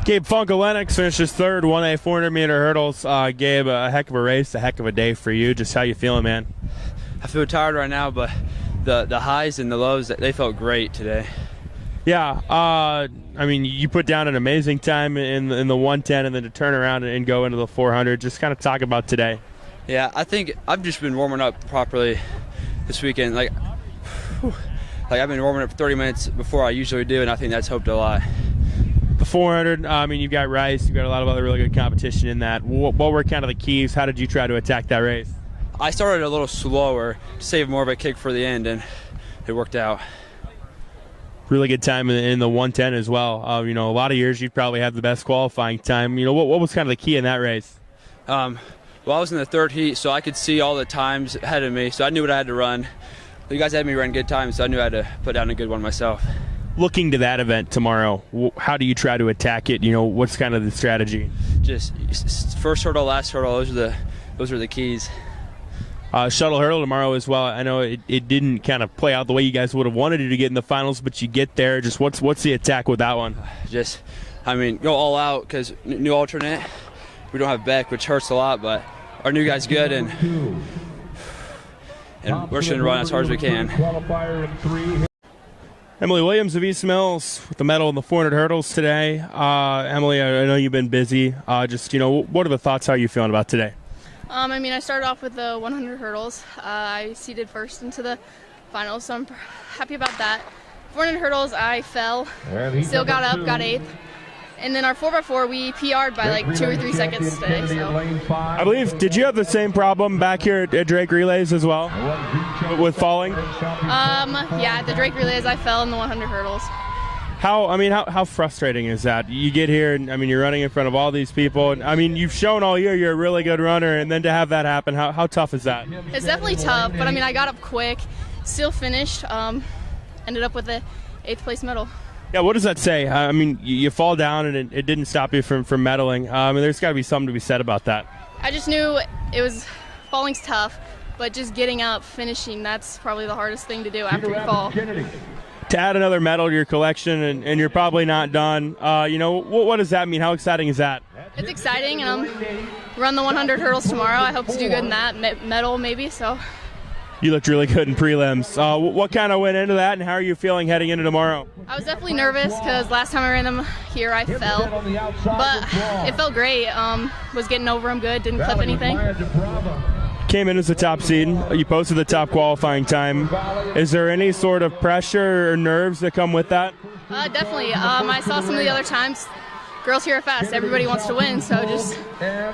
Gabe Funkel-Lennox finishes third, 1A 400-meter hurdles. Gabe, a heck of a race, a heck of a day for you. Just how you feeling, man? I feel tired right now, but the highs and the lows, they felt great today. Yeah, I mean, you put down an amazing time in the 110 and then to turn around and go into the 400. Just kind of talk about today. Yeah, I think I've just been warming up properly this weekend. Like I've been warming up 30 minutes before I usually do, and I think that's helped a lot. The 400, I mean, you've got Rice, you've got a lot of other really good competition in that. What were kind of the keys? How did you try to attack that race? I started a little slower to save more of a kick for the end, and it worked out. Really good time in the 110 as well. A lot of years you'd probably have the best qualifying time. What was kind of the key in that race? Well, I was in the third heat, so I could see all the times ahead of me, so I knew what I had to run. You guys had me run good times, so I knew I had to put down a good one myself. Looking to that event tomorrow, how do you try to attack it? What's kind of the strategy? Just first hurdle, last hurdle, those are the keys. Shuttle hurdle tomorrow as well. I know it didn't kind of play out the way you guys would have wanted it to get in the finals, but you get there. Just what's the attack with that one? Go all out because new alternate. We don't have Beck, which hurts a lot, but our new guy's good, and we're just going to run as hard as we can. Emily Williams of East Mills with the medal in the 400 hurdles today. Emily, I know you've been busy. What are the thoughts? How are you feeling about today? I started off with the 100 hurdles. I seeded first into the finals, so I'm happy about that. 400 hurdles, I fell. Still got up, got 8th. And then our 4x4, we PR'd by like 2 or 3 seconds today. So. I believe, did you have the same problem back here at Drake Relays as well with falling? Yeah, at the Drake Relays, I fell in the 100 hurdles. How frustrating is that? You get here, and you're running in front of all these people. And, you've shown all year you're a really good runner, and then to have that happen, how tough is that? It's definitely tough, but I got up quick, still finished, ended up with the 8th place medal. Yeah, what does that say? You fall down, and it didn't stop you from medaling. There's got to be something to be said about that. I just knew falling's tough, but just getting up, finishing, that's probably the hardest thing to do after you fall. To add another medal to your collection, and you're probably not done. What does that mean? How exciting is that? It's exciting, and run the 100 hurdles tomorrow. I hope to do good in that medal, maybe. So. You looked really good in prelims. What kind of went into that, and how are you feeling heading into tomorrow? I was definitely nervous because last time I ran them here, I fell, but it felt great. Was getting over them good, didn't clip anything. Came in as the top seed. You posted the top qualifying time. Is there any sort of pressure or nerves that come with that? Definitely. I saw some of the other times. Girls here are fast. Everybody wants to win, so just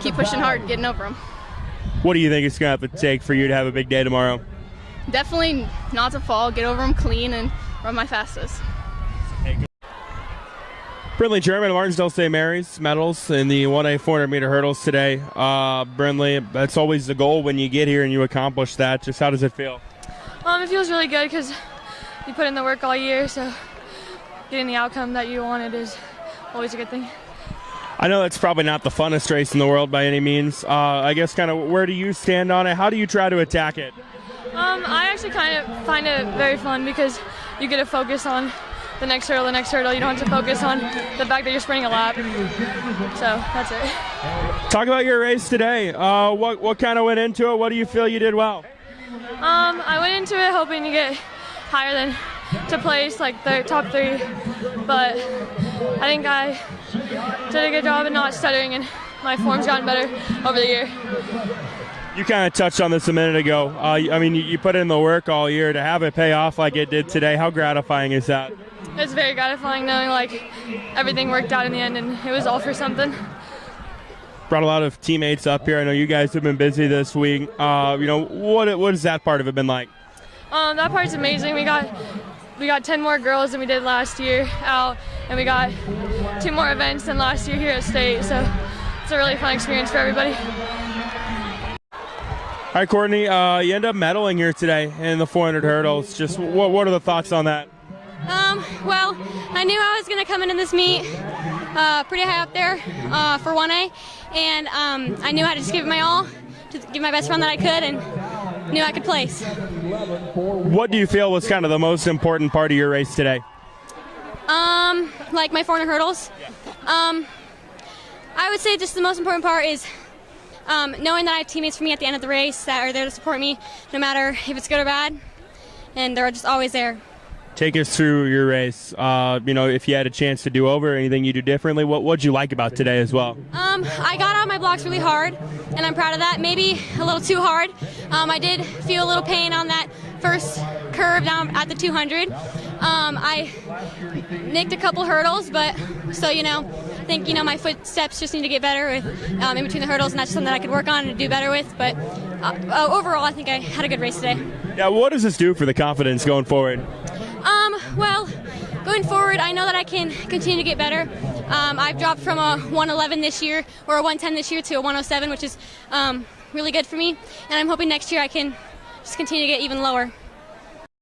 keep pushing hard, getting over them. What do you think it's going to have to take for you to have a big day tomorrow? Definitely not to fall, get over them clean, and run my fastest. Brindley German, Martinsdale St. Mary's medals in the 1A 400-meter hurdles today. Brindley, that's always the goal when you get here and you accomplish that. Just how does it feel? It feels really good because you put in the work all year, so getting the outcome that you wanted is always a good thing. I know that's probably not the funnest race in the world by any means. I guess kind of where do you stand on it? How do you try to attack it? I actually kind of find it very fun because you get to focus on the next hurdle. You don't have to focus on the fact that you're sprinting a lap. So that's it. Talk about your race today. What kind of went into it? What do you feel you did well? I went into it hoping to get higher than to place, like the top 3. But I think I did a good job of not stuttering, and my form's gotten better over the year. You kind of touched on this a minute ago. You put in the work all year to have it pay off like it did today. How gratifying is that? It's very gratifying knowing everything worked out in the end, and it was all for something. Brought a lot of teammates up here. I know you guys have been busy this week. What has that part of it been like? That part's amazing. We got 10 more girls than we did last year out, and we got 2 more events than last year here at State. So it's a really fun experience for everybody. All right, Courtney, you end up medaling here today in the 400 hurdles. Just what are the thoughts on that? Well, I knew I was going to come into this meet pretty high up there for 1A, and I knew I had to just give it my all, to give my best run that I could, and knew I could place. What do you feel was kind of the most important part of your race today? Like my 400 hurdles. I would say just the most important part is knowing that I have teammates for me at the end of the race that are there to support me no matter if it's good or bad, and they're just always there. Take us through your race. If you had a chance to do over, anything you do differently, what'd you like about today as well? I got out my blocks really hard, and I'm proud of that. Maybe a little too hard. I did feel a little pain on that first curve down at the 200. I nicked a couple hurdles, but so I think my footsteps just need to get better with in between the hurdles, and that's something that I could work on and do better with. But overall, I think I had a good race today. Yeah, what does this do for the confidence going forward? Well, going forward, I know that I can continue to get better. I've dropped from a 111 this year, or a 110 this year, to a 107, which is really good for me. And I'm hoping next year I can just continue to get even lower.